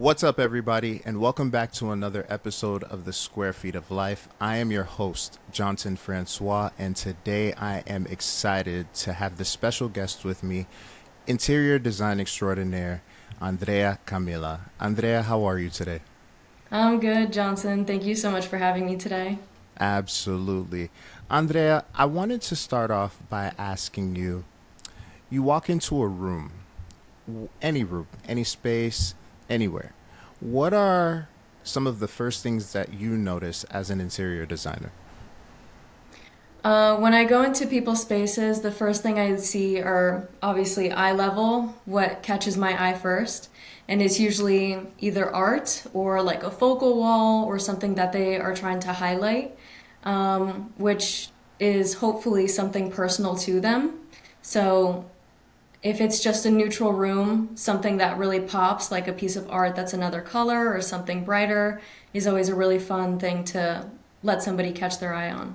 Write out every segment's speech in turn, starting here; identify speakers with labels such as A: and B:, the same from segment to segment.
A: What's up, everybody, and welcome back to another episode of the Square Feet of Life. I am your host, Johnson Francois, and today I am excited to have the special guest with me, interior design extraordinaire, Andrea Camila. Andrea, how are you today?
B: I'm good, Johnson. Thank you so much for having me today.
A: Absolutely. Andrea, I wanted to start off by asking you, you walk into a room, any room, any space, anywhere. What are some of the first things that you notice as an interior designer?
B: When I go into people's spaces, the first thing I see are obviously eye level, what catches my eye first. And it's usually either art or like a focal wall or something that they are trying to highlight, which is hopefully something personal to them. So if it's just a neutral room, something that really pops, like a piece of art that's another color or something brighter, is always a really fun thing to let somebody catch their eye on.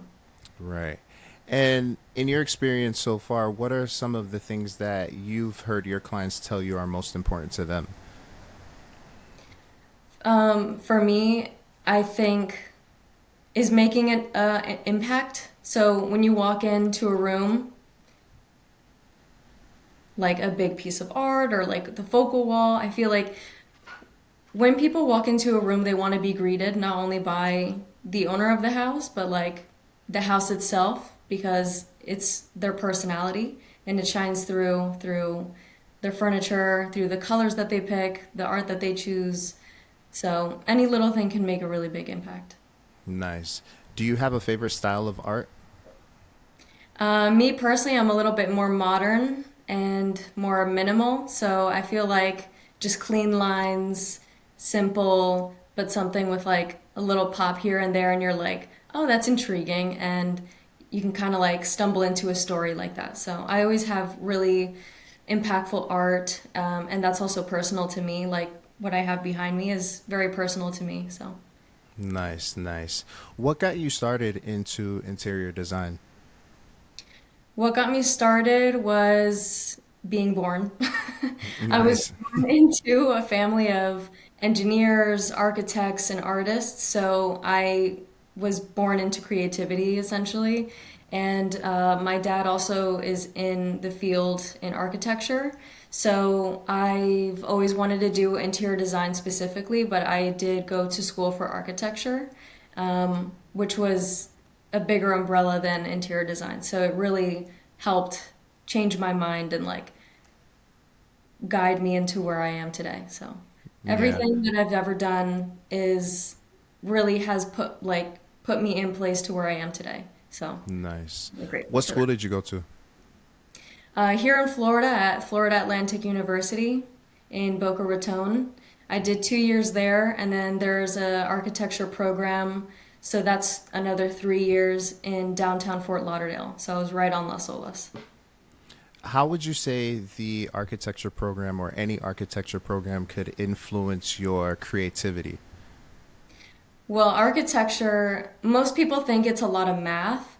A: Right. And in your experience so far, what are some of the things that you've heard your clients tell you are most important to them?
B: For me, I think is making an impact. So when you walk into a room, like a big piece of art or like the focal wall, I feel like when people walk into a room, they want to be greeted not only by the owner of the house, but like the house itself because it's their personality and it shines through their furniture, through the colors that they pick, the art that they choose. So any little thing can make a really big impact.
A: Nice. Do you have a favorite style of art?
B: Me personally, I'm a little bit more modern and more minimal, so I feel like just clean lines, simple, but something with like a little pop here and there, and you're like, oh, that's intriguing, and you can kind of like stumble into a story like that. So I always have really impactful art, and that's also personal to me. Like what I have behind me is very personal to me. So.
A: Nice, nice. What got you started into interior design?
B: What got me started was being born. I was
A: Nice.
B: born into a family of engineers, architects, and artists. So I was born into creativity essentially. And my dad also is in the field in architecture. So I've always wanted to do interior design specifically, but I did go to school for architecture, which was a bigger umbrella than interior design. So it really helped change my mind and like guide me into where I am today. So
A: Yeah,
B: everything that I've ever done is really has put me in place to where I am today. So
A: nice.
B: I'm grateful
A: What
B: for
A: school
B: that.
A: did you go to?
B: Here in Florida at Florida Atlantic University in Boca Raton, I did 2 years there, and then there's a architecture program. So that's another 3 years in downtown Fort Lauderdale. So I was right on Las Olas.
A: How would you say the architecture program or any architecture program could influence your creativity?
B: Well, architecture, most people think it's a lot of math.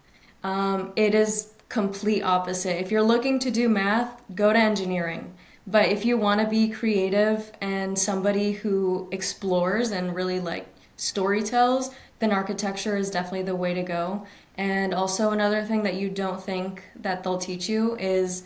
B: It is complete opposite. If you're looking to do math, go to engineering. But if you want to be creative and somebody who explores and really like story tells, then architecture is definitely the way to go. And also another thing that you don't think that they'll teach you is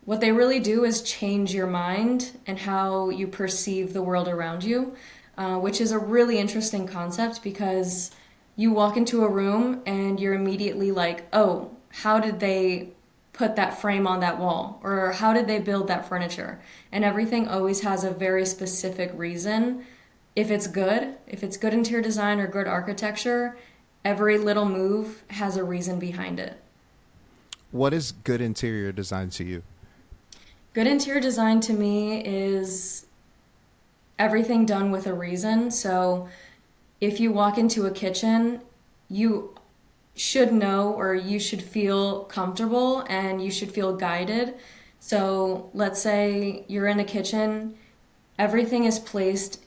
B: what they really do is change your mind and how you perceive the world around you, which is a really interesting concept because you walk into a room and you're immediately like, oh, how did they put that frame on that wall? Or how did they build that furniture? And everything always has a very specific reason. If it's good interior design or good architecture, every little move has a reason behind it.
A: What is good interior design to you?
B: Good interior design to me is everything done with a reason. So if you walk into a kitchen, you should know or you should feel comfortable and you should feel guided. So let's say you're in a kitchen, everything is placed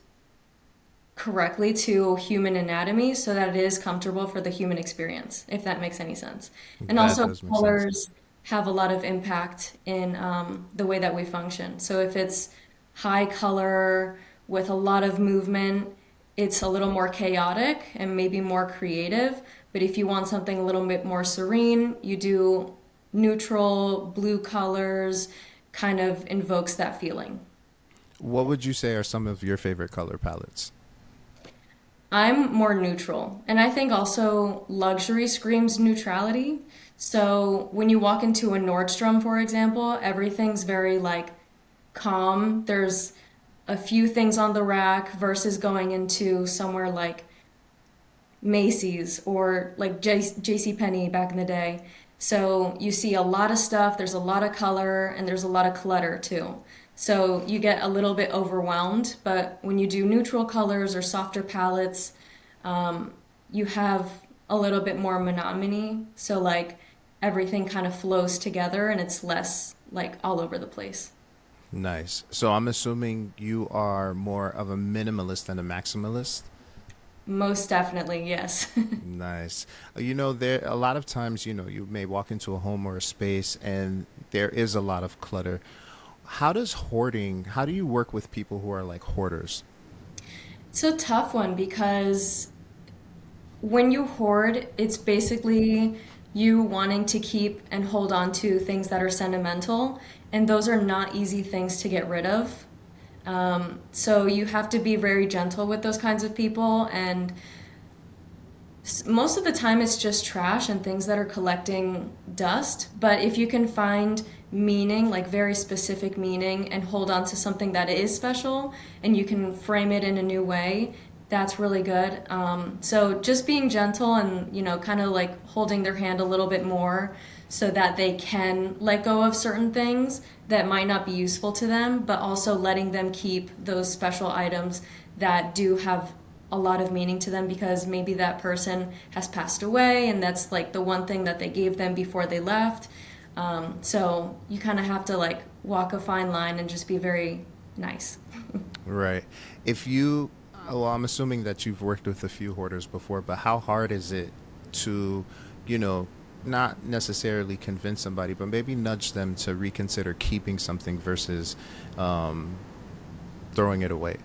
B: correctly to human anatomy so that it is comfortable for the human experience, if that makes any sense. And
A: That
B: also,
A: does make sense.
B: colors have a lot of impact in the way that we function. So if it's high color with a lot of movement, it's a little more chaotic and maybe more creative. But if you want something a little bit more serene, you do neutral blue colors, kind of invokes that feeling.
A: What would you say are some of your favorite color palettes?
B: I'm more neutral. And I think also luxury screams neutrality. So when you walk into a Nordstrom, for example, everything's very like calm. There's a few things on the rack versus going into somewhere like Macy's or like JC Penney back in the day. So you see a lot of stuff, there's a lot of color, and there's a lot of clutter too. So you get a little bit overwhelmed, but when you do neutral colors or softer palettes, you have a little bit more monotony. So like everything kind of flows together and it's less like all over the place.
A: Nice. So I'm assuming you are more of a minimalist than a maximalist.
B: Most definitely, yes.
A: Nice. There a lot of times, you may walk into a home or a space and there is a lot of clutter. How do you work with people who are like hoarders?
B: It's a tough one because when you hoard, it's basically you wanting to keep and hold on to things that are sentimental, and those are not easy things to get rid of. So you have to be very gentle with those kinds of people, and most of the time it's just trash and things that are collecting dust. But if you can find meaning, like very specific meaning, and hold on to something that is special, and you can frame it in a new way, that's really good. So just being gentle and, kind of like holding their hand a little bit more so that they can let go of certain things that might not be useful to them, but also letting them keep those special items that do have a lot of meaning to them because maybe that person has passed away and that's like the one thing that they gave them before they left. So you kind of have to like walk a fine line and just be very nice.
A: Right. If you, well, I'm assuming that you've worked with a few hoarders before, but how hard is it to, you know, not necessarily convince somebody, but maybe nudge them to reconsider keeping something versus um, throwing it away?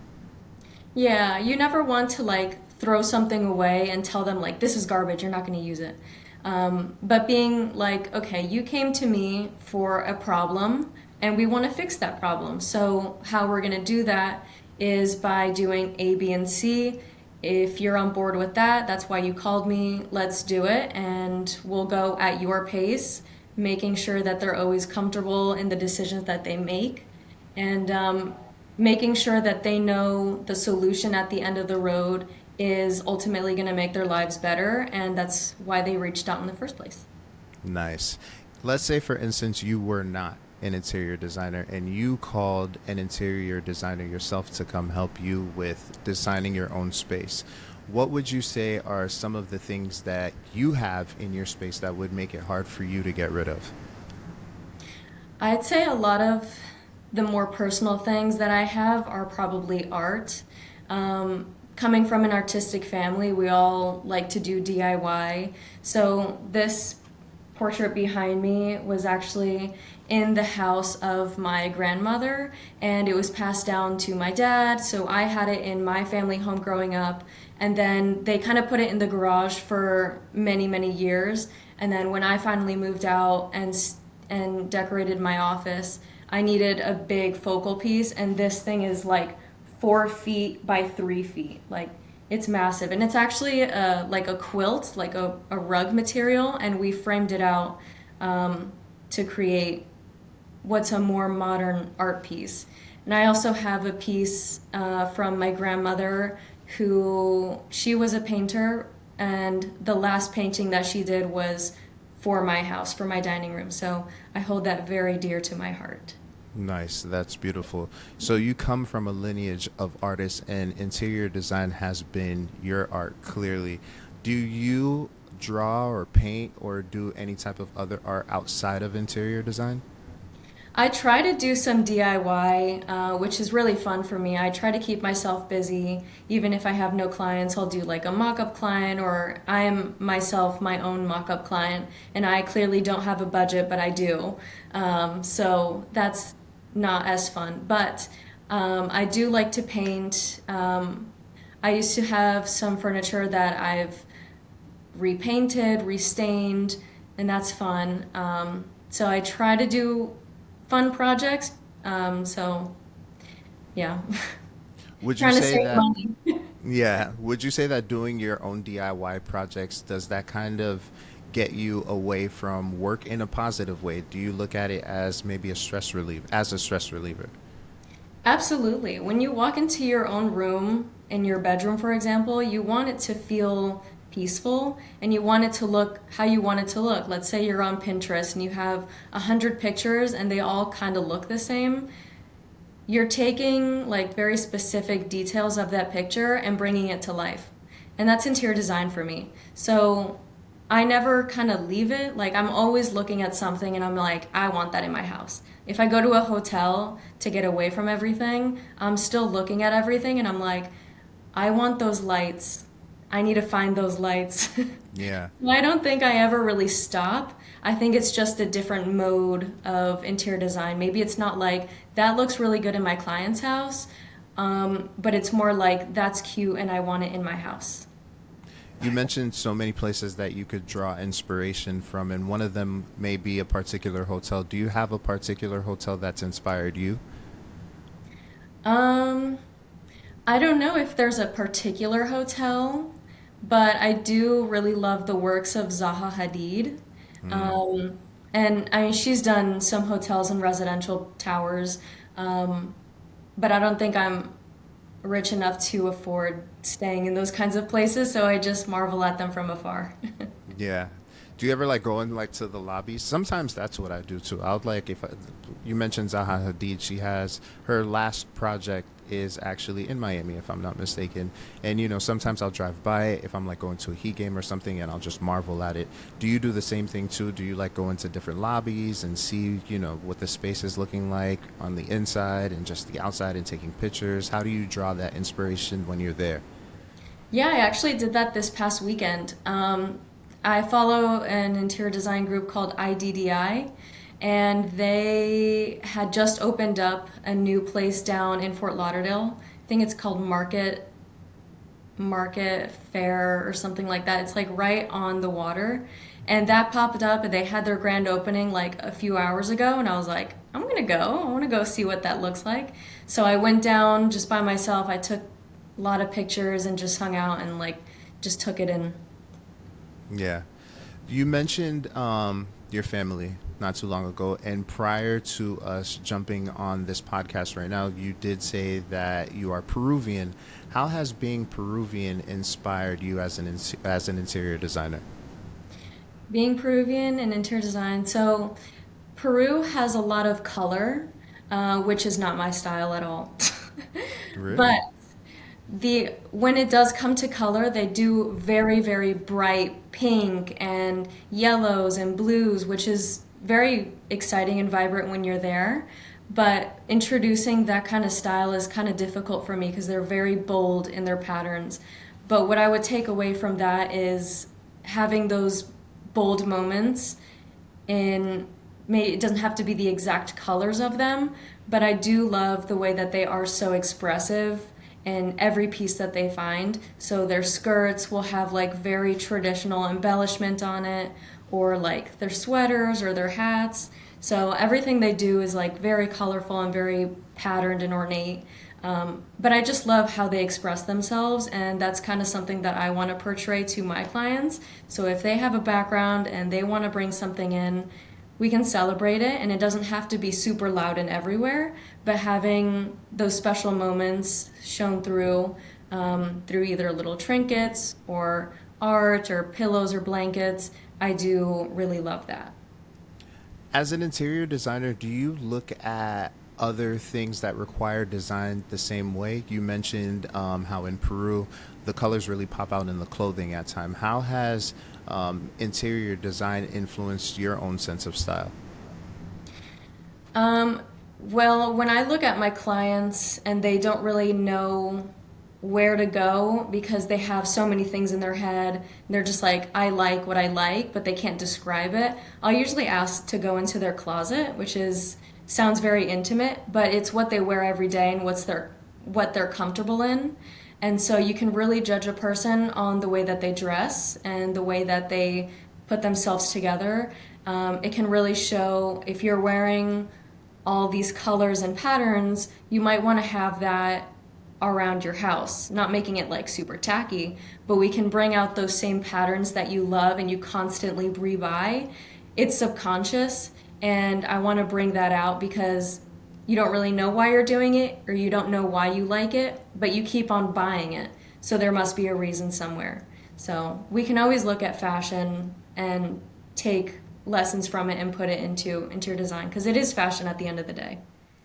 B: Yeah, you never want to like throw something away and tell them like this is garbage, you're not going to use it. But being like, okay, you came to me for a problem and we want to fix that problem. So how we're going to do that is by doing A, B, and C. If you're on board with that, that's why you called me. Let's do it, and we'll go at your pace, making sure that they're always comfortable in the decisions that they make, and making sure that they know the solution at the end of the road is ultimately going to make their lives better, and that's why they reached out in the first place.
A: Nice. Let's say, for instance, you were not an interior designer and you called an interior designer yourself to come help you with designing your own space. What would you say are some of the things that you have in your space that would make it hard for you to get rid of?
B: I'd say a lot of the more personal things that I have are probably art. Coming from an artistic family, we all like to do DIY. So this portrait behind me was actually in the house of my grandmother, and it was passed down to my dad. So I had it in my family home growing up, and then they kind of put it in the garage for many, many years. And then when I finally moved out and decorated my office, I needed a big focal piece, and this thing is like 4 feet by 3 feet. Like it's massive, and it's actually like a quilt, like a rug material, and we framed it out to create what's a more modern art piece. And I also have a piece from my grandmother, who she was a painter, and the last painting that she did was for my house, for my dining room. So I hold that very dear to my heart.
A: Nice. That's beautiful. So you come from a lineage of artists, and interior design has been your art, clearly. Do you draw or paint or do any type of other art outside of interior design?
B: I try to do some DIY, which is really fun for me. I try to keep myself busy. Even if I have no clients, I'll do like a mock up client, or I am myself my own mock up client. And I clearly don't have a budget, but I do. So that's not as fun. But I do like to paint. I used to have some furniture that I've repainted, restained, and that's fun. So I try to do fun projects. So yeah,
A: Would you
B: trying to
A: say
B: save
A: that,
B: money.
A: yeah, would you say that doing your own DIY projects, does that kind of get you away from work in a positive way? Do you look at it as maybe a stress relief, as a stress reliever?
B: Absolutely. When you walk into your own room, in your bedroom, for example, you want it to feel peaceful and you want it to look how you want it to look. Let's say you're on Pinterest and you have 100 pictures and they all kind of look the same. You're taking like very specific details of that picture and bringing it to life. And that's interior design for me. So I never kind of leave it. Like I'm always looking at something and I'm like, I want that in my house. If I go to a hotel to get away from everything, I'm still looking at everything and I'm like, I want those lights. I need to find those lights.
A: Yeah.
B: I don't think I ever really stop. I think it's just a different mode of interior design. Maybe it's not like that looks really good in my client's house, but it's more like that's cute and I want it in my house.
A: You mentioned so many places that you could draw inspiration from, and one of them may be a particular hotel. Do you have a particular hotel that's inspired you?
B: Um, I don't know if there's a particular hotel, but I do really love the works of Zaha Hadid.
A: Mm,
B: Um, and I mean, she's done some hotels and residential towers, um, but I don't think I'm rich enough to afford staying in those kinds of places, so I just marvel at them from afar.
A: yeah. Do you ever like go in like to the lobbies? Sometimes that's what I do too. I would like if I, you mentioned Zaha Hadid, she has her last project is actually in Miami, if I'm not mistaken. And sometimes I'll drive by it if I'm like going to a Heat game or something, and I'll just marvel at it. Do you do the same thing too? Do you like go into different lobbies and see what the space is looking like on the inside and just the outside and taking pictures? How do you draw that inspiration when you're there?
B: Yeah, I actually did that this past weekend. I follow an interior design group called IDDI, and they had just opened up a new place down in Fort Lauderdale. I think it's called Market Fair or something like that. It's like right on the water. And that popped up and they had their grand opening like a few hours ago and I was like, I'm gonna go. I wanna go see what that looks like. So I went down just by myself. I took a lot of pictures and just hung out and like just took it in.
A: Yeah. You mentioned your family not too long ago, and prior to us jumping on this podcast right now, you did say that you are Peruvian. How has being Peruvian inspired you as as an interior designer?
B: Being Peruvian and interior design. So Peru has a lot of color, which is not my style at all.
A: Really?
B: But the when it does come to color, they do very, very bright pink and yellows and blues, which is very exciting and vibrant when you're there. But introducing that kind of style is kind of difficult for me because they're very bold in their patterns. But what I would take away from that is having those bold moments in it doesn't have to be the exact colors of them, but I do love the way that they are so expressive in every piece that they find. So their skirts will have like very traditional embellishment on it, or like their sweaters or their hats. So everything they do is like very colorful and very patterned and ornate. But I just love how they express themselves, and that's kind of something that I want to portray to my clients. So if they have a background and they want to bring something in, we can celebrate it, and it doesn't have to be super loud and everywhere, but having those special moments shown through either little trinkets or art or pillows or blankets, I do really love that.
A: As an interior designer, do you look at other things that require design the same way? You mentioned how in Peru the colors really pop out in the clothing at time. How has interior design influenced your own sense of style?
B: Um, well, when I look at my clients and they don't really know where to go because they have so many things in their head, they're just like, I like what I like, but they can't describe it. I'll usually ask to go into their closet, which is sounds very intimate, but it's what they wear every day and what they're comfortable in. And so you can really judge a person on the way that they dress and the way that they put themselves together. It can really show if you're wearing all these colors and patterns, you might want to have that around your house, not making it like super tacky, but we can bring out those same patterns that you love and you constantly rebuy. It's subconscious, and I want to bring that out because you don't really know why you're doing it or you don't know why you like it, but you keep on buying it. So there must be a reason somewhere. So we can always look at fashion and take lessons from it and put it into your design because it is fashion at the end of the day.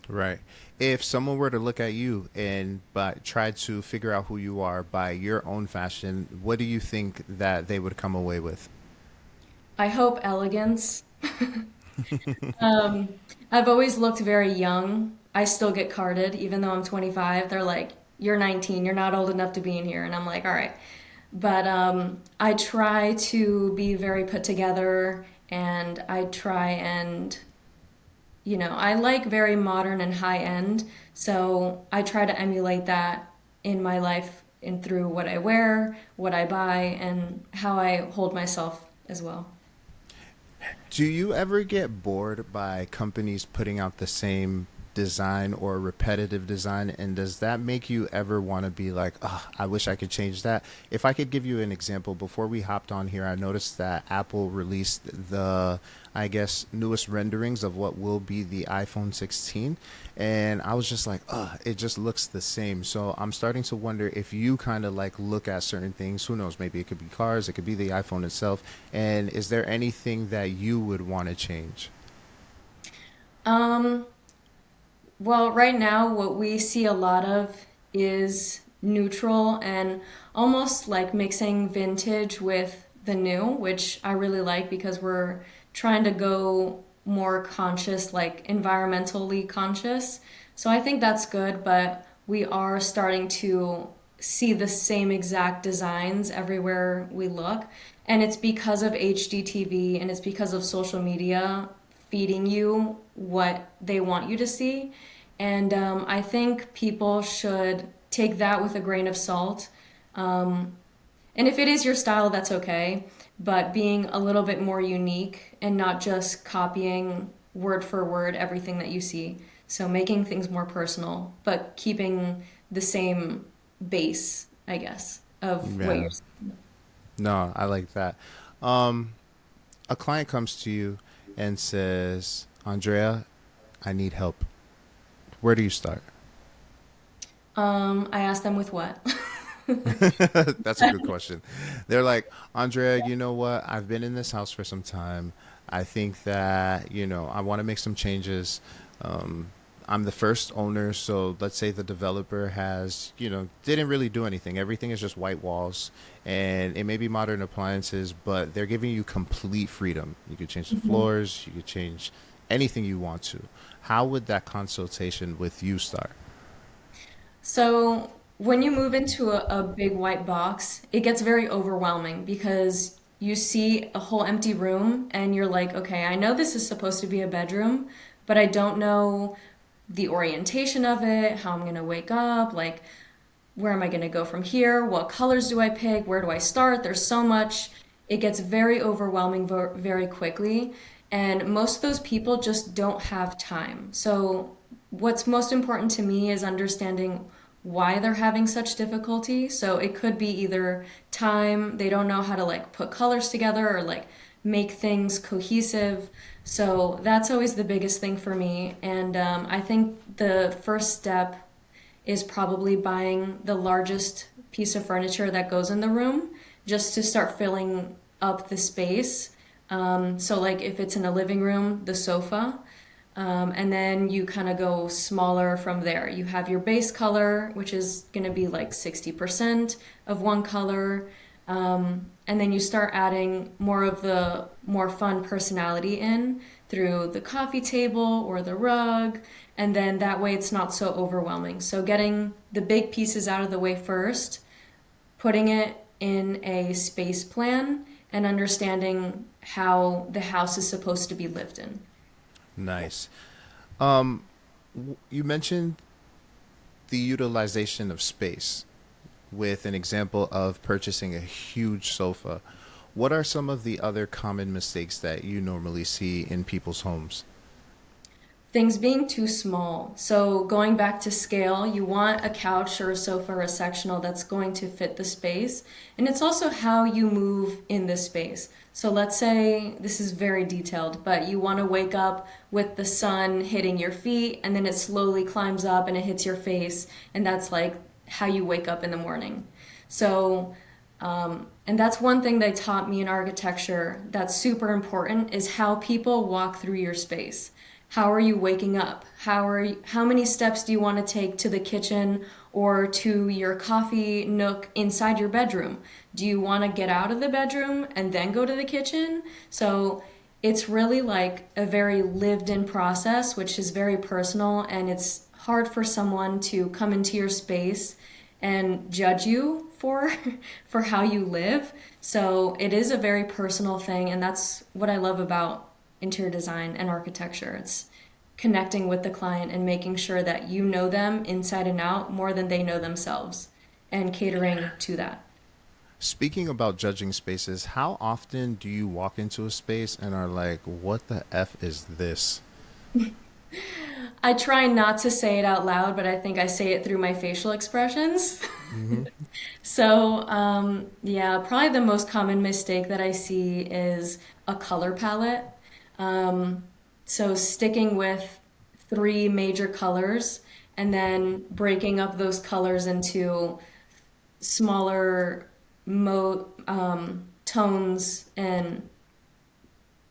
A: Right. If someone were to look at you and try to figure out who you are by your own fashion, what do you think that they would come away with?
B: I hope elegance. Um, I've always looked very young. I still get carded, even though I'm 25. They're like, "You're 19. You're not old enough to be in here." And I'm like, "All right." But I try to be very put together, and I try and, I like very modern and high end. So I try to emulate that in my life and through what I wear, what I buy, and how I hold myself as well.
A: Do you ever get bored by companies putting out the same design or repetitive design? And does that make you ever want to be like, oh, I wish I could change that? If I could give you an example, before we hopped on here, I noticed that Apple released the, I guess, newest renderings of what will be the iPhone 16. And I was just like, oh, it just looks the same. So I'm starting to wonder if you kind of like look at certain things. Who knows? Maybe it could be cars, it could be the iPhone itself. And is there anything that you would want to change?
B: Um, Well, right now, what we see a lot of is neutral and almost like mixing vintage with the new, which I really like because we're trying to go more conscious, like environmentally conscious. So I think that's good, but we are starting to see the same exact designs everywhere we look. And it's because of HDTV and it's because of social media feeding you what they want you to see. And I think people should take that with a grain of salt. Um, and if it is your style, that's okay. But being a little bit more unique and not just copying word for word everything that you see. So making things more personal, but keeping the same base, I guess, of what
A: Yeah.
B: you're.
A: No, I like that. Um, a client comes to you and says, Andrea, I need help. Where do you start?
B: I asked them with what?
A: That's a good question. They're like, Andrea, you know what? I've been in this house for some time. I think that, I want to make some changes. Um, I'm the first owner, so let's say the developer has, didn't really do anything. Everything is just white walls, and it may be modern appliances, but they're giving you complete freedom. You could change the floors, you could change anything you want to. How would that consultation with you start?
B: So when you move into a big white box, it gets very overwhelming because you see a whole empty room and you're like, okay, I know this is supposed to be a bedroom, but I don't know the orientation of it, how I'm gonna wake up, like where am I gonna go from here? What colors do I pick? Where do I start? There's so much. It gets very overwhelming very quickly. And most of those people just don't have time. So, what's most important to me is understanding why they're having such difficulty. So, it could be either time, they don't know how to like put colors together or like make things cohesive. So, that's always the biggest thing for me. And I think the first step is probably buying the largest piece of furniture that goes in the room just to start filling up the space. So, like if it's in a living room, the sofa, and then you kind of go smaller from there. You have your base color, which is going to be like 60% of one color. And then you start adding more of the more fun personality in through the coffee table or the rug. And then that way it's not so overwhelming. So getting the big pieces out of the way first, putting it in a space plan, and understanding how the house is supposed to be lived in.
A: Nice. You mentioned the utilization of space with an example of purchasing a huge sofa. What are some of the other common mistakes that you normally see in people's homes?
B: Things being too small. So going back to scale, you want a couch or a sofa or a sectional that's going to fit the space. And it's also how you move in this space. So let's say this is very detailed, but you want to wake up with the sun hitting your feet and then it slowly climbs up and it hits your face. And that's like how you wake up in the morning. So and that's one thing they taught me in architecture that's super important is how people walk through your space. How are you waking up? How many steps do you want to take to the kitchen or to your coffee nook inside your bedroom? Do you want to get out of the bedroom and then go to the kitchen? So it's really like a very lived in process, which is very personal, and it's hard for someone to come into your space and judge you for for how you live. So it is a very personal thing, and that's what I love about interior design and architecture. It's connecting with the client and making sure that you know them inside and out more than they know themselves and catering to that.
A: Speaking about judging spaces, how often do you walk into a space and are like, what the F is this?
B: I try not to say it out loud, but I think I say it through my facial expressions.
A: Hmm.
B: So, yeah, probably the most common mistake that I see is a color palette. So, sticking with three major colors and then breaking up those colors into smaller tones and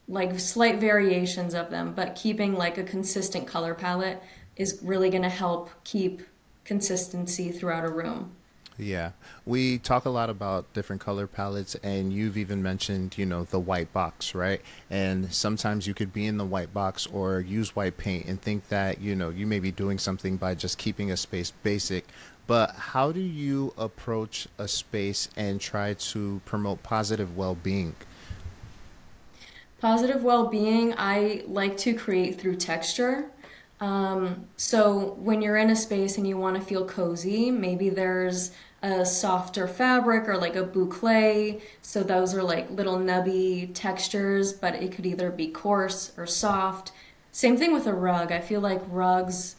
B: like slight variations of them, but keeping like a consistent color palette is really going to help keep consistency throughout a room.
A: Yeah, we talk a lot about different color palettes, and you've even mentioned, the white box, right? And sometimes you could be in the white box or use white paint and think that, you may be doing something by just keeping a space basic. But how do you approach a space and try to promote positive well-being?
B: Positive well-being, I like to create through texture. So when you're in a space and you want to feel cozy, maybe there's a softer fabric or like a boucle. So those are like little nubby textures, but it could either be coarse or soft. Same thing with a rug. I feel like rugs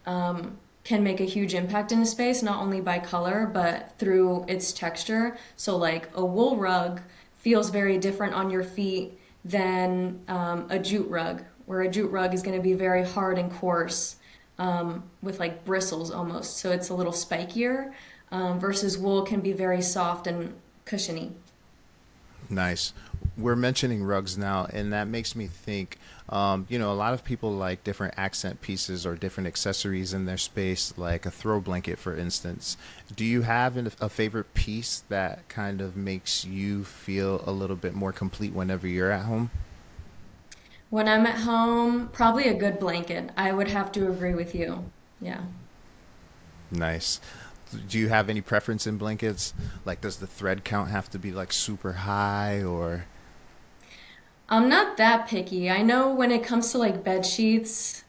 B: can make a huge impact in a space, not only by color, but through its texture. So like a wool rug feels very different on your feet than a jute rug, where a jute rug is going to be very hard and coarse with like bristles almost. So it's a little spikier versus wool can be very soft and cushiony.
A: Nice. We're mentioning rugs now, and that makes me think, a lot of people like different accent pieces or different accessories in their space, like a throw blanket, for instance. Do you have a favorite piece that kind of makes you feel a little bit more complete whenever you're at home?
B: When I'm at home, probably a good blanket. I would have to agree with you. Yeah.
A: Nice. Do you have any preference in blankets? Like, does the thread count have to be like super high or?
B: I'm not that picky. I know when it comes to like bed sheets,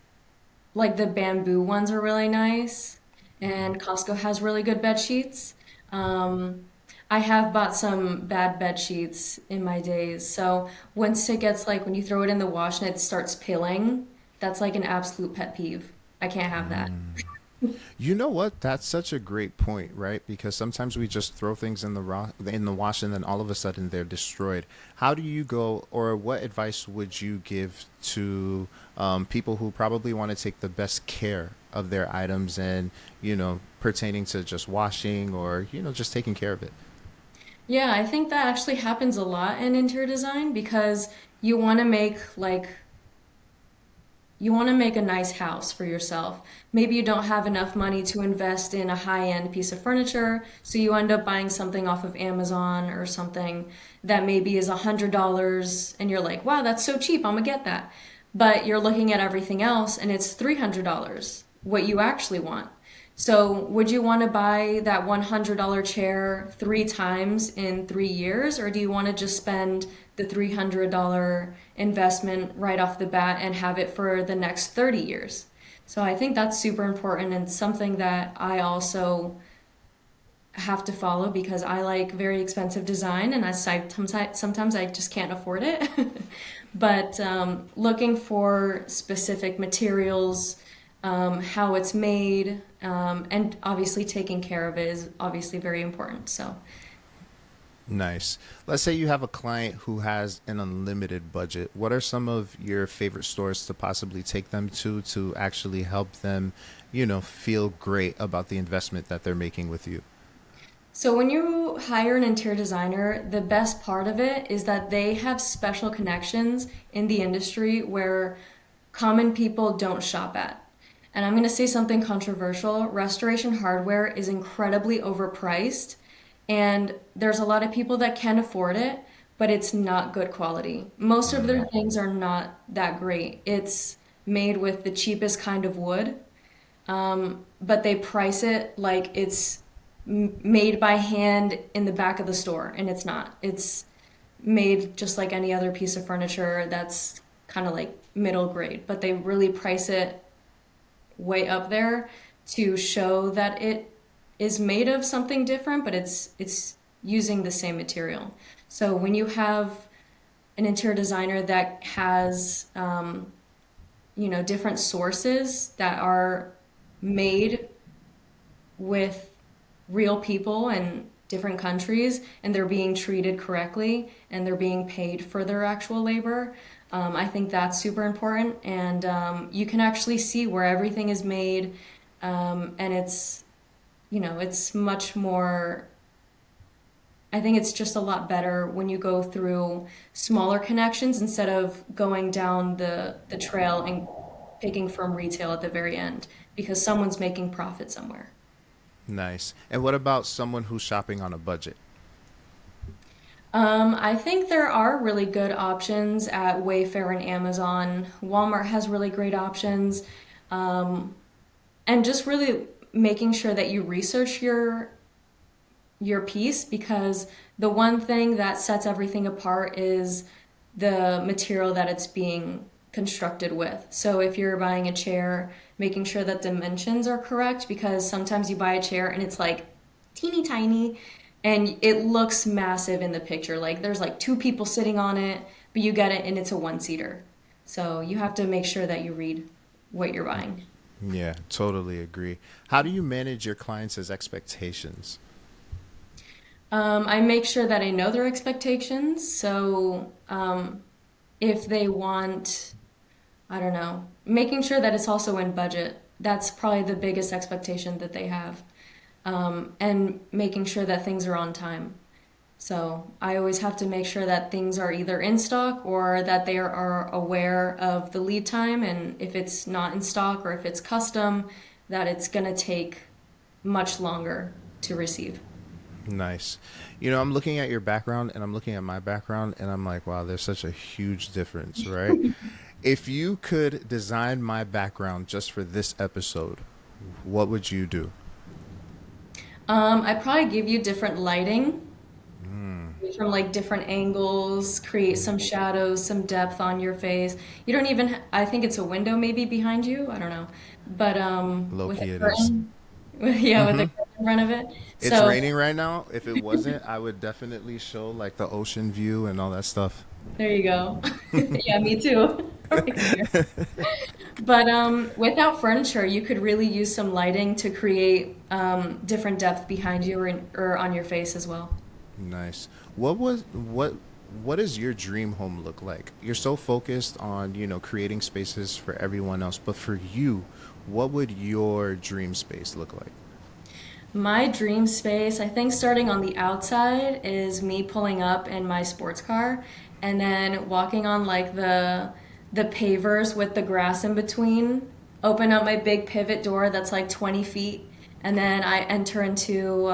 B: like the bamboo ones are really nice, and Costco has really good bed sheets. Um, I have bought some bad bed sheets in my days, so once it gets like when you throw it in the wash and it starts peeling, that's like an absolute pet peeve. I can't have that.
A: You know what? That's such a great point, right? Because sometimes we just throw things in the wash and then all of a sudden they're destroyed. How do you go, or what advice would you give to people who probably want to take the best care of their items and, pertaining to just washing or, just taking care of it?
B: Yeah, I think that actually happens a lot in interior design because you want to make like you want to make a nice house for yourself. Maybe you don't have enough money to invest in a high-end piece of furniture, so you end up buying something off of Amazon or something that maybe is $100 and you're like, "Wow, that's so cheap. I'm gonna get that." But you're looking at everything else and it's $300, what you actually want. So, would you want to buy that $100 chair 3 times in 3 years, or do you want to just spend the $300 investment right off the bat and have it for the next 30 years? So, I think that's super important and something that I also have to follow because I like very expensive design and sometimes I just can't afford it. But looking for specific materials, how it's made, and obviously taking care of it is obviously very important. So,
A: Nice. Let's say you have a client who has an unlimited budget. What are some of your favorite stores to possibly take them to actually help them, feel great about the investment that they're making with you?
B: so when you hire an interior designer, the best part of it is that they have special connections in the industry where common people don't shop at. And I'm going to say something controversial. Restoration hardware is incredibly overpriced, and there's a lot of people that can afford it, but it's not good quality. Most of their things are not that great. It's made with the cheapest kind of wood, but they price it like it's made by hand in the back of the store, and it's not. It's made just like any other piece of furniture that's kind of like middle grade, but they really price it way up there to show that it is made of something different, but it's using the same material. So when you have an interior designer that has different sources that are made with real people in different countries and they're being treated correctly and they're being paid for their actual labor. I think that's super important. And you can actually see where everything is made. And it's much more, I think it's just a lot better when you go through smaller connections instead of going down the trail and picking from retail at the very end because someone's making profit somewhere.
A: Nice. And what about someone who's shopping on a budget?
B: I think there are really good options at Wayfair and Amazon. Walmart has really great options. Um, and just really making sure that you research your piece because the one thing that sets everything apart is the material that it's being constructed with. So if you're buying a chair, making sure that dimensions are correct because sometimes you buy a chair and it's like teeny tiny and it looks massive in the picture. Like there's like two people sitting on it, but you get it and it's a one-seater. So you have to make sure that you read what you're buying.
A: Yeah, totally agree. How do you manage your clients' expectations?
B: I make sure that I know their expectations. So if they want, I don't know, making sure that it's also in budget. That's probably the biggest expectation that they have. And making sure that things are on time. So I always have to make sure that things are either in stock or that they are aware of the lead time. And if it's not in stock or if it's custom, that it's going to take much longer to receive.
A: Nice. I'm looking at your background and I'm looking at my background and I'm like, wow, there's such a huge difference, right? If you could design my background just for this episode, what would you do?
B: I probably give you different lighting from like different angles, create some shadows, some depth on your face. You don't even, I think it's a window maybe behind you. I don't know. But
A: Low
B: with a
A: key it is.
B: curtain, yeah, with a curtain in front of it.
A: It's
B: So
A: raining right now. If it wasn't, I would definitely show like the ocean view and all that stuff.
B: there you go. Yeah, me too. Right here. But without furniture, you could really use some lighting to create different depth behind you or on your face as well.
A: Nice. What does your dream home look like? You're so focused on, creating spaces for everyone else, but for you, what would your dream space look like?
B: My dream space, I think starting on the outside is me pulling up in my sports car and then walking on like the pavers with the grass in between, open up my big pivot door that's like 20 feet, and then I enter into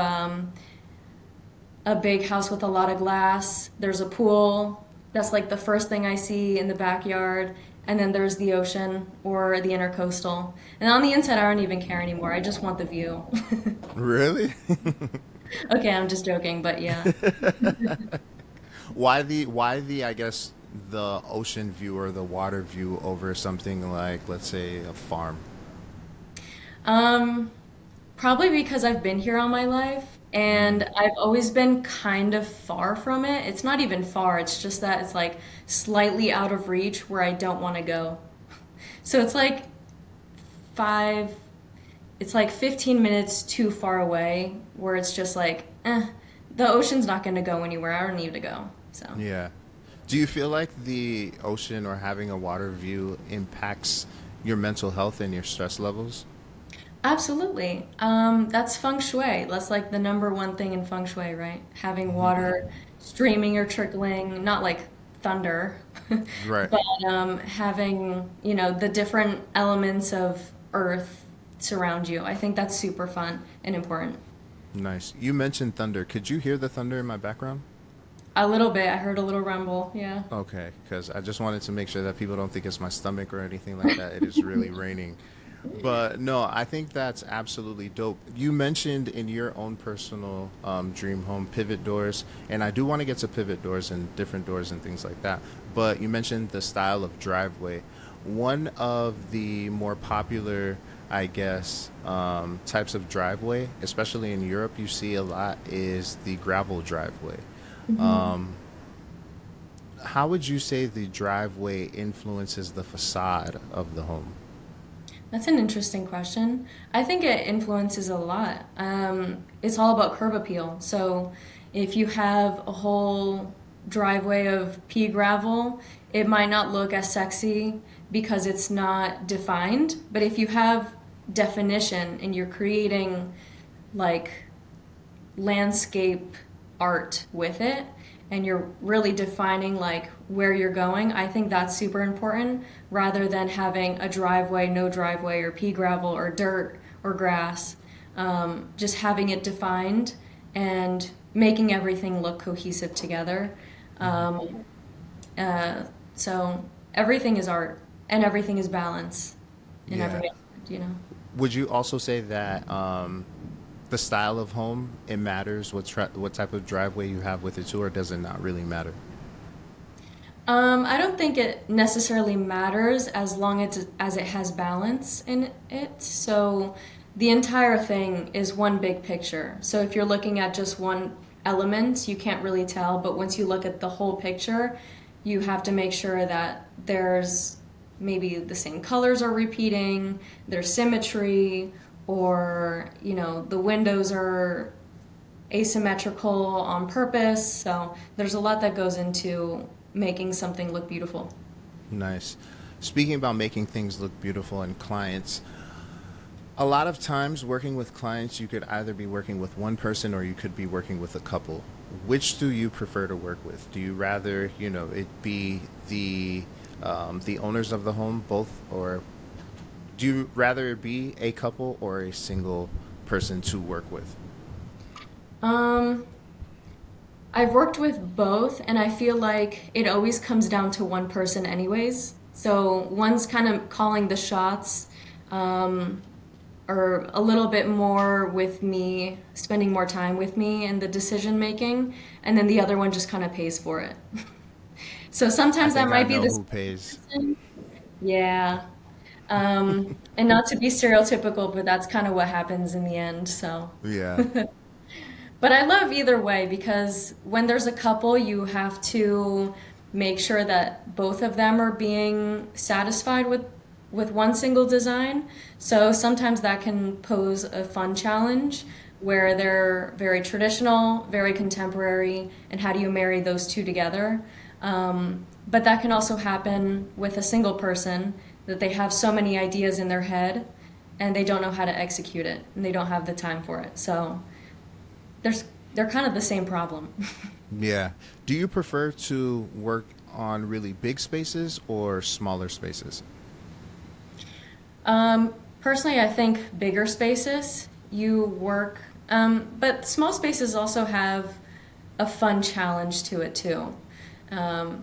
B: a big house with a lot of glass. There's a pool. That's like the first thing I see in the backyard. and then there's the ocean or the intercoastal. And on the inside, I don't even care anymore. I just want the view.
A: Really?
B: Okay, I'm just joking, but yeah.
A: Why the I guess the ocean view or the water view over something like, let's say, a farm?
B: Um, Probably because I've been here all my life and
A: Mm,
B: I've always been kind of far from it. It's not even far, it's just that it's like slightly out of reach where I don't want to go. So it's like five, it's like 15 minutes too far away where it's just like, the ocean's not going to go anywhere. I don't need to go. So.
A: yeah. Do you feel like the ocean or having a water view impacts your mental health and your stress levels?
B: Absolutely. That's feng shui. That's like the number one thing in feng shui, right? Having
A: Hmm.
B: water streaming or trickling, not like thunder,
A: Right.
B: but having, the different elements of earth surround you. I think that's super fun and important.
A: Nice. You mentioned thunder. Could you hear the thunder in my background?
B: A little bit. I heard a little rumble. Yeah.
A: Okay, because I just wanted to make sure that people don't think it's my stomach or anything like that. It is really raining. But no, I think that's absolutely dope. You mentioned in your own personal dream home pivot doors, and I do want to get to pivot doors and different doors and things like that. But you mentioned the style of driveway. One of the more popular, I guess, types of driveway, especially in Europe, you see a lot is the gravel driveway.
B: Mhm.
A: Um, how would you say the driveway influences the facade of the home?
B: That's an interesting question. I think it influences a lot. It's all about curb appeal. So if you have a whole driveway of pea gravel, it might not look as sexy because it's not defined. But if you have definition and you're creating like landscape art with it and you're really defining like where you're going, I think that's super important rather than having a driveway, no driveway, or pea gravel or dirt or grass. Just having it defined and making everything look cohesive together. Um, uh, so everything is art and everything is balance in
A: Yeah.
B: every aspect.
A: Would you also say that the style of home it matters what type of driveway you have with it too, or does it not really matter?
B: I don't think it necessarily matters as long as it has balance in it. So the entire thing is one big picture. So if you're looking at just one element, you can't really tell. But once you look at the whole picture, you have to make sure that there's maybe the same colors are repeating, there's symmetry, or the windows are asymmetrical on purpose. So there's a lot that goes into making something look beautiful.
A: Nice. Speaking about making things look beautiful and clients, a lot of times working with clients, you could either be working with one person or you could be working with a couple. Which do you prefer to work with? Do you rather, it be the owners of the home, both, or do you rather it be a couple or a single person to work with?
B: Um, I've worked with both, and I feel like it always comes down to one person, anyways. So one's kind of calling the shots, um, or a little bit more with me, spending more time with me in the decision making, and then the other one just kind of pays for it. So
A: I
B: sometimes that
A: think I
B: might be
A: know
B: the
A: who
B: same
A: pays.
B: person. Yeah. And not to be stereotypical, but that's kind of what happens in the end. So.
A: Yeah.
B: But I love either way because when there's a couple, you have to make sure that both of them are being satisfied with one single design. So sometimes that can pose a fun challenge where they're very traditional, very contemporary, and how do you marry those two together? But that can also happen with a single person that they have so many ideas in their head and they don't know how to execute it and they don't have the time for it. So there's they're kind of the same problem.
A: Yeah. Do you prefer to work on really big spaces or smaller spaces?
B: Personally, I think bigger spaces you work, but small spaces also have a fun challenge to it too.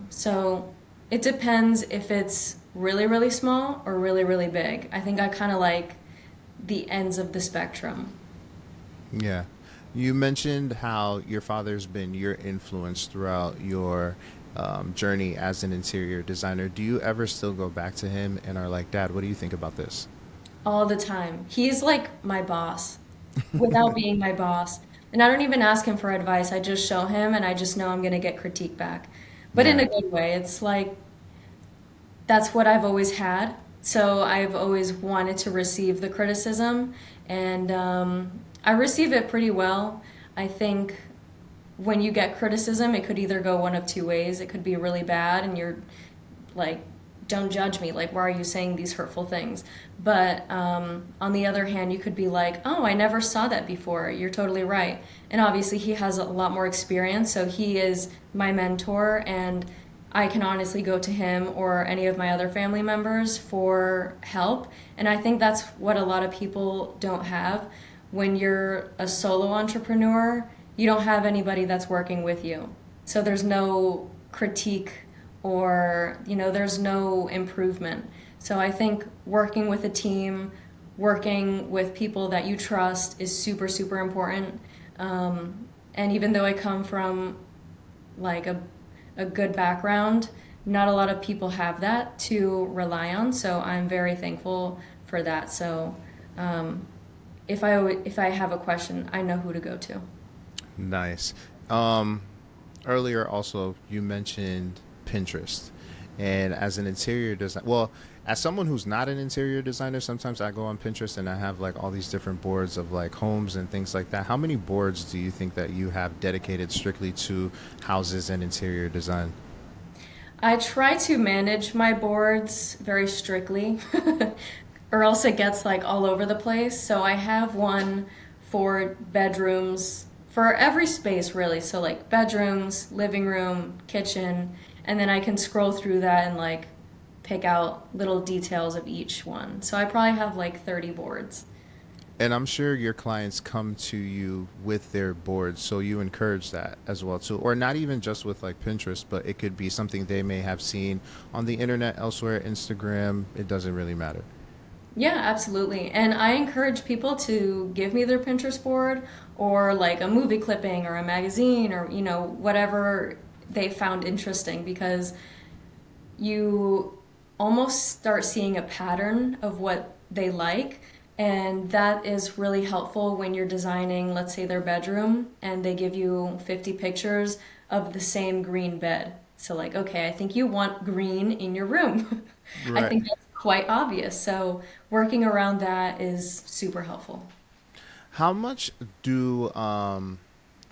B: So it depends if it's really, really small or really, really big. I think I kind of like the ends of the spectrum.
A: Yeah. You mentioned how your father's been your influence throughout your journey as an interior designer. Do you ever still go back to him and are like, Dad, what do you think about this?
B: All the time. He's like my boss without being my boss. And I don't even ask him for advice. I just show him and I just know I'm going to get critique back. But in
A: Yeah.
B: a good way. It's like that's what I've always had. So I've always wanted to receive the criticism and I receive it pretty well. I think when you get criticism, it could either go one of two ways. It could be really bad and you're like, don't judge me. Like, why are you saying these hurtful things? But on the other hand, you could be like, oh, I never saw that before. You're totally right. And obviously, he has a lot more experience. So he is my mentor. And I can honestly go to him or any of my other family members for help. And I think that's what a lot of people don't have. When you're a solo entrepreneur, you don't have anybody that's working with you. So there's no critique or, there's no improvement. So I think working with a team, working with people that you trust is super, super important. And even though I come from like a good background, not a lot of people have that to rely on. So I'm very thankful for that. So if I have a question, I know who to go to.
A: Nice. Um, Earlier, also, you mentioned Pinterest. And as an interior designer, well, as someone who's not an interior designer, sometimes I go on Pinterest and I have like all these different boards of like homes and things like that. How many boards do you think that you have dedicated strictly to houses and interior design?
B: I try to manage my boards very strictly, or else it gets like all over the place. So I have one for bedrooms, for every space really. So like bedrooms, living room, kitchen, and then I can scroll through that and like pick out little details of each one. So I probably have like 30 boards.
A: And I'm sure your clients come to you with their boards, so you encourage that as well too. Or not even just with like Pinterest, but it could be something they may have seen on the internet elsewhere, Instagram. It doesn't really matter.
B: Yeah, absolutely. And I encourage people to give me their Pinterest board or like a movie clipping or a magazine or, whatever they found interesting because you almost start seeing a pattern of what they like. And that is really helpful when you're designing, let's say, their bedroom and they give you 50 pictures of the same green bed. So, like, okay, I think you want green in your room. I
A: Right.
B: think that's quite obvious. So, working around that is super helpful.
A: How much do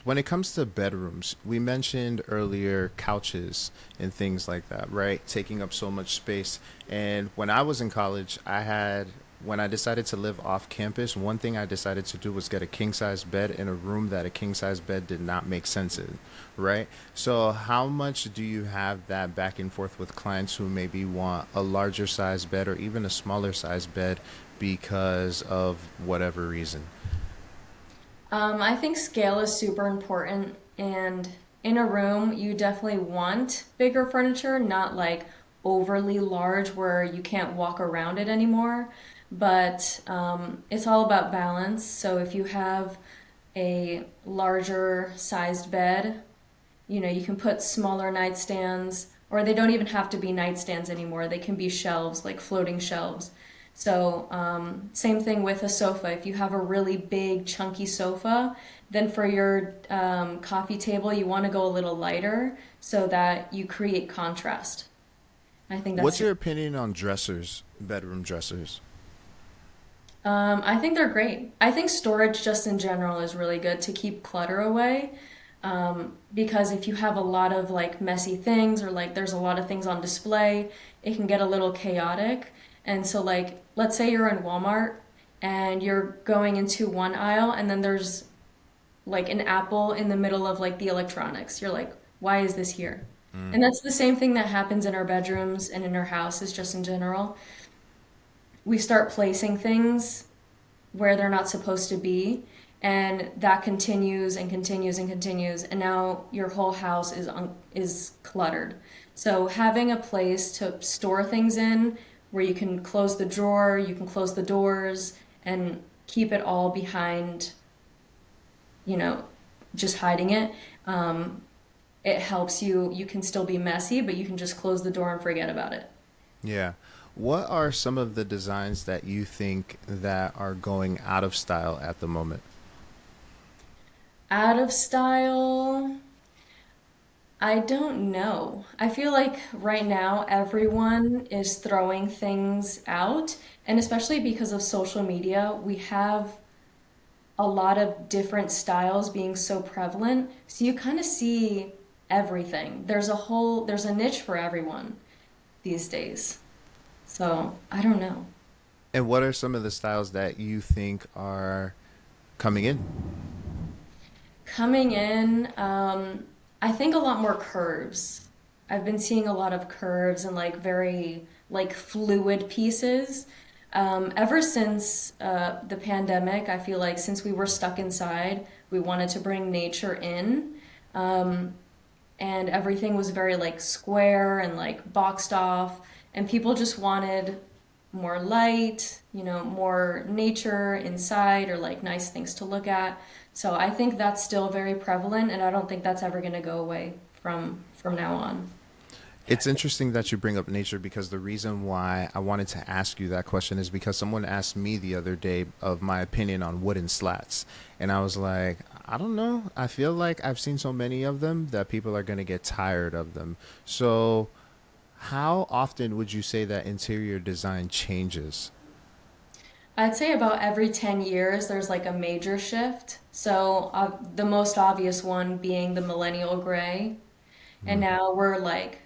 A: when it comes to bedrooms, we mentioned earlier couches and things like that, right? Taking up so much space. And when I was in college, when I decided to live off campus, one thing I decided to do was get a king size bed in a room that a king size bed did not make sense in, right? So, how much do you have that back and forth with clients who maybe want a larger size bed or even a smaller size bed because of whatever reason?
B: I think scale is super important, and in a room, you definitely want bigger furniture, not like overly large where you can't walk around it anymore. But it's all about balance. So if you have a larger sized bed, you can put smaller nightstands, or they don't even have to be nightstands anymore. They can be shelves, like floating shelves. So, same thing with a sofa. If you have a really big, chunky sofa, then for your coffee table, you want to go a little lighter so that you create contrast. I think that's
A: What's
B: super.
A: your opinion on dressers, bedroom dressers?
B: I think they're great. I think storage just in general is really good to keep clutter away. Because if you have a lot of like messy things or like there's a lot of things on display, it can get a little chaotic. And so like let's say you're in Walmart and you're going into one aisle and then there's like an apple in the middle of like the electronics. You're like, why is this here? And that's the same thing that happens in our bedrooms and in our houses just in general. We start placing things where they're not supposed to be. and that continues and continues and continues, and now your whole house is cluttered. So having a place to store things in where you can close the drawer, you can close the doors, and keep it all behind, you know, just hiding it. Um, it helps you. You can still be messy, but you can just close the door and forget about it.
A: Yeah. What are some of the designs that you think that are going out of style at the moment?
B: Out of style, I don't know. I feel like right now everyone is throwing things out, and especially because of social media, we have a lot of different styles being so prevalent. So you kind of see everything. There's a niche for everyone these days. So I don't know.
A: And what are some of the styles that you think are coming in?
B: Coming in, I think a lot more curves. I've been seeing a lot of curves and like very like fluid pieces. Ever since the pandemic, I feel like since we were stuck inside, we wanted to bring nature in. Um, and everything was very like square and like boxed off, and people just wanted more light, more nature inside or like nice things to look at. So I think that's still very prevalent, and I don't think that's ever going to go away from now on.
A: It's interesting that you bring up nature because the reason why I wanted to ask you that question is because someone asked me the other day of my opinion on wooden slats. And I was like, I don't know. I feel like I've seen so many of them that people are going to get tired of them. So, how often would you say that interior design changes?
B: I'd say about every 10 years there's like a major shift. So the most obvious one being the millennial gray. And
A: Mm,
B: now we're like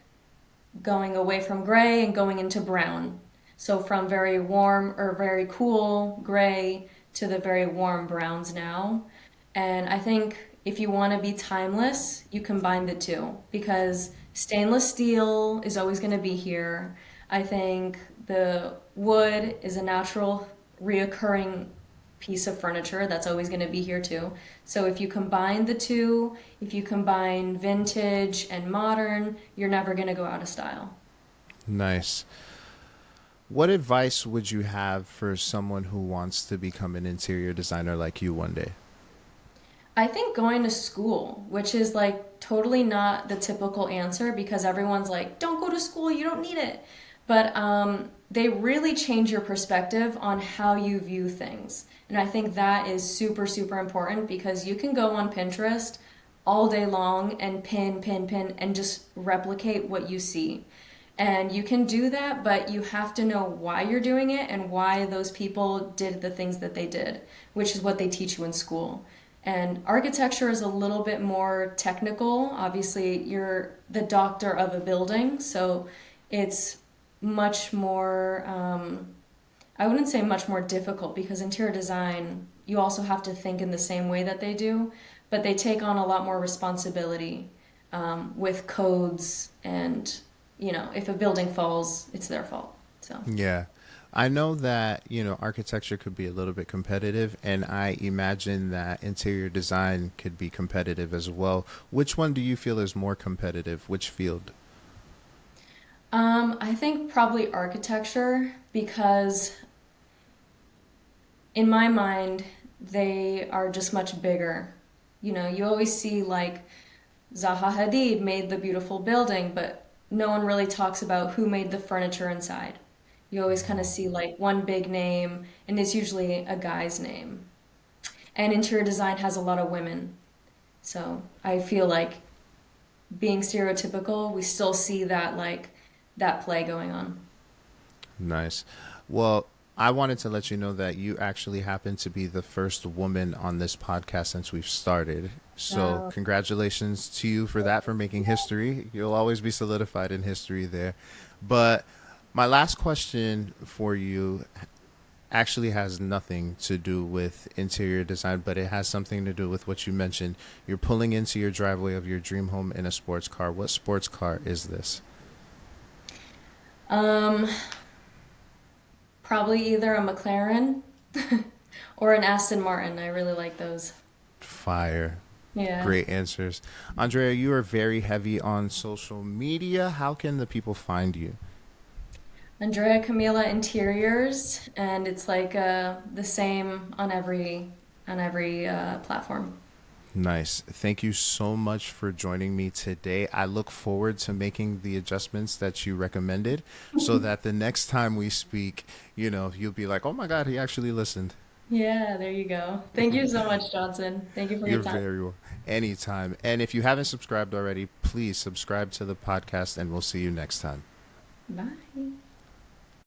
B: going away from gray and going into brown. So from very warm or very cool gray to the very warm browns now. And I think if you want to be timeless, you combine the two because stainless steel is always going to be here. I think the wood is a natural reoccurring piece of furniture that's always going to be here too. So if you combine the two, if you combine vintage and modern, you're never going to go out of style.
A: nice. What advice would you have for someone who wants to become an interior designer like you one day?
B: I think going to school, which is like totally not the typical answer because everyone's like, don't go to school, you don't need it. But they really change your perspective on how you view things. And I think that is super, super important because you can go on Pinterest all day long and pin, pin, pin, and just replicate what you see. And you can do that, but you have to know why you're doing it and why those people did the things that they did, which is what they teach you in school. And architecture is a little bit more technical. Obviously, you're the doctor of a building, so it's much more, I wouldn't say much more difficult because interior design, you also have to think in the same way that they do, but they take on a lot more responsibility with codes and, if a building falls, it's their fault. So.
A: Yeah. I know that, architecture could be a little bit competitive, and I imagine that interior design could be competitive as well. Which one do you feel is more competitive? Which field?
B: I think probably architecture because in my mind they are just much bigger. You always see like Zaha Hadid made the beautiful building, but no one really talks about who made the furniture inside. You always kind of see like one big name, and it's usually a guy's name. And interior design has a lot of women. So I feel like being stereotypical, we still see that play going on.
A: Nice. Well, I wanted to let you know that you actually happen to be the first woman on this podcast since we've started. So,
B: Uh,
A: congratulations to you for that, for making history. You'll always be solidified in history there. But my last question for you actually has nothing to do with interior design, but it has something to do with what you mentioned. You're pulling into your driveway of your dream home in a sports car. What sports car is this?
B: um, Probably either a McLaren Or an Aston Martin. I really like those.
A: Fire.
B: Yeah.
A: Great answers. Andrea, you are very heavy on social media. How can the people find you?
B: Andrea Camila Interiors, and it's like the same on every platform.
A: Nice. Thank you so much for joining me today. I look forward to making the adjustments that you recommended so that the next time we speak, you'll be like, oh my God, he actually listened.
B: Yeah, there you go. Thank you so much, Johnson. Thank you for your
A: You're
B: time.
A: very anytime. And if you haven't subscribed already, please subscribe to the podcast and we'll see you next time.
B: Bye.